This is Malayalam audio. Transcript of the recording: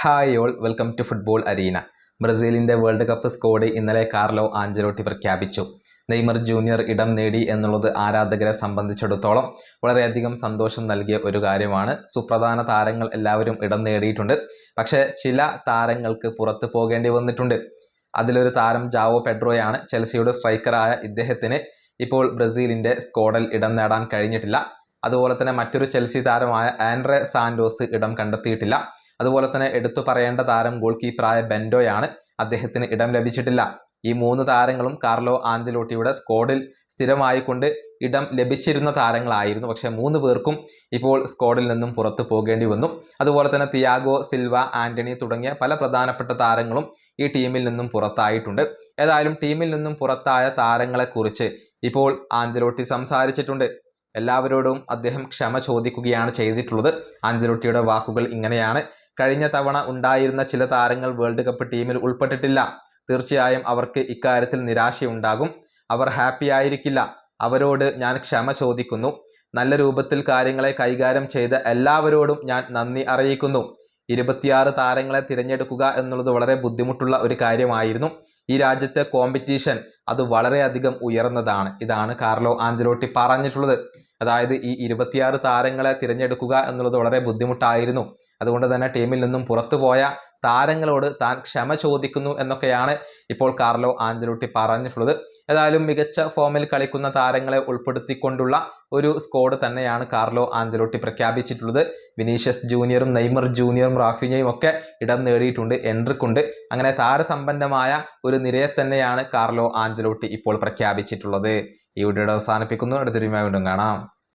Hi all, welcome to football arena. ബ്രസീലിൻ്റെ വേൾഡ് കപ്പ് സ്ക്വാഡ് ഇന്നലെ കാർലോ ആഞ്ചലോട്ടി പ്രഖ്യാപിച്ചു. നെയ്മർ ജൂനിയർ ഇടം നേടി എന്നുള്ളത് ആരാധകരെ സംബന്ധിച്ചിടത്തോളം വളരെയധികം സന്തോഷം നൽകിയ ഒരു കാര്യമാണ്. സുപ്രധാന താരങ്ങൾ എല്ലാവരും ഇടം നേടിയിട്ടുണ്ട്. പക്ഷേ ചില താരങ്ങൾക്ക് പുറത്ത് പോകേണ്ടി വന്നിട്ടുണ്ട്. അതിലൊരു താരം ജാവോ പെഡ്രോയാണ്. ചെൽസിയുടെ സ്ട്രൈക്കറായ ഇദ്ദേഹത്തിന് ഇപ്പോൾ ബ്രസീലിൻ്റെ സ്ക്വാഡിൽ ഇടം നേടാൻ കഴിഞ്ഞിട്ടില്ല. അതുപോലെ തന്നെ മറ്റൊരു ചെൽസി താരമായ ആൻഡ്രെ സാന്റോസ് ഇടം കണ്ടെത്തിയിട്ടില്ല. അതുപോലെ തന്നെ എടുത്തു പറയേണ്ട താരം ഗോൾ കീപ്പറായ ബെൻഡോയാണ്. അദ്ദേഹത്തിന് ഇടം ലഭിച്ചിട്ടില്ല. ഈ മൂന്ന് താരങ്ങളും കാർലോ ആഞ്ചലോട്ടിയുടെ സ്ക്വാഡിൽ സ്ഥിരമായിക്കൊണ്ട് ഇടം ലഭിച്ചിരുന്ന താരങ്ങളായിരുന്നു. പക്ഷേ മൂന്ന് പേർക്കും ഇപ്പോൾ സ്ക്വാഡിൽ നിന്നും പുറത്തു പോകേണ്ടി വന്നു. അതുപോലെ തന്നെ തിയാഗോ സിൽവ, ആന്റണി തുടങ്ങിയ പല പ്രധാനപ്പെട്ട താരങ്ങളും ഈ ടീമിൽ നിന്നും പുറത്തായിട്ടുണ്ട്. ഏതായാലും ടീമിൽ നിന്നും പുറത്തായ താരങ്ങളെക്കുറിച്ച് ഇപ്പോൾ ആഞ്ചലോട്ടി സംസാരിച്ചിട്ടുണ്ട്. എല്ലാവരോടും അദ്ദേഹം ക്ഷമ ചോദിക്കുകയാണ് ചെയ്തിട്ടുള്ളത്. ആഞ്ചലോട്ടിയുടെ വാക്കുകൾ ഇങ്ങനെയാണ്: കഴിഞ്ഞ തവണ ഉണ്ടായിരുന്ന ചില താരങ്ങൾ വേൾഡ് കപ്പ് ടീമിൽ ഉൾപ്പെട്ടിട്ടില്ല. തീർച്ചയായും അവർക്ക് ഇക്കാര്യത്തിൽ നിരാശയുണ്ടാകും. അവർ ഹാപ്പി ആയിരിക്കില്ല. അവരോട് ഞാൻ ക്ഷമ ചോദിക്കുന്നു. നല്ല രൂപത്തിൽ കാര്യങ്ങളെ കൈകാര്യം ചെയ്ത എല്ലാവരോടും ഞാൻ നന്ദി അറിയിക്കുന്നു. 26 താരങ്ങളെ തിരഞ്ഞെടുക്കുക എന്നുള്ളത് വളരെ ബുദ്ധിമുട്ടുള്ള ഒരു കാര്യമായിരുന്നു. ഈ രാജ്യത്തെ കോമ്പറ്റീഷൻ അത് വളരെയധികം ഉയർന്നതാണ്. ഇതാണ് കാർലോ ആഞ്ചലോട്ടി പറഞ്ഞിട്ടുള്ളത്. അതായത് ഈ 26 താരങ്ങളെ തിരഞ്ഞെടുക്കുക എന്നുള്ളത് വളരെ ബുദ്ധിമുട്ടായിരുന്നു. അതുകൊണ്ട് തന്നെ ടീമിൽ നിന്നും പുറത്തുപോയ താരങ്ങളോട് താൻ ക്ഷമ ചോദിക്കുന്നു എന്നൊക്കെയാണ് ഇപ്പോൾ കാർലോ ആഞ്ചലോട്ടി പറഞ്ഞിട്ടുള്ളത്. ഏതായാലും മികച്ച ഫോമിൽ കളിക്കുന്ന താരങ്ങളെ ഉൾപ്പെടുത്തിക്കൊണ്ടുള്ള ഒരു സ്ക്വാഡ് തന്നെയാണ് കാർലോ ആഞ്ചലോട്ടി പ്രഖ്യാപിച്ചിട്ടുള്ളത്. വിനീഷ്യസ് ജൂനിയറും നെയ്മർ ജൂനിയറും റാഫിഞ്ഞയും ഒക്കെ ഇടം നേടിയിട്ടുണ്ട്, എൻട്രിക്കുണ്ട്. അങ്ങനെ താരസമ്പന്നമായ ഒരു നിരയെ തന്നെയാണ് കാർലോ ആഞ്ചലോട്ടി ഇപ്പോൾ പ്രഖ്യാപിച്ചിട്ടുള്ളത്. ഈ വീഡിയോ അവസാനിപ്പിക്കുന്നു. അടുത്തൊരു വീണ്ടും കാണാം.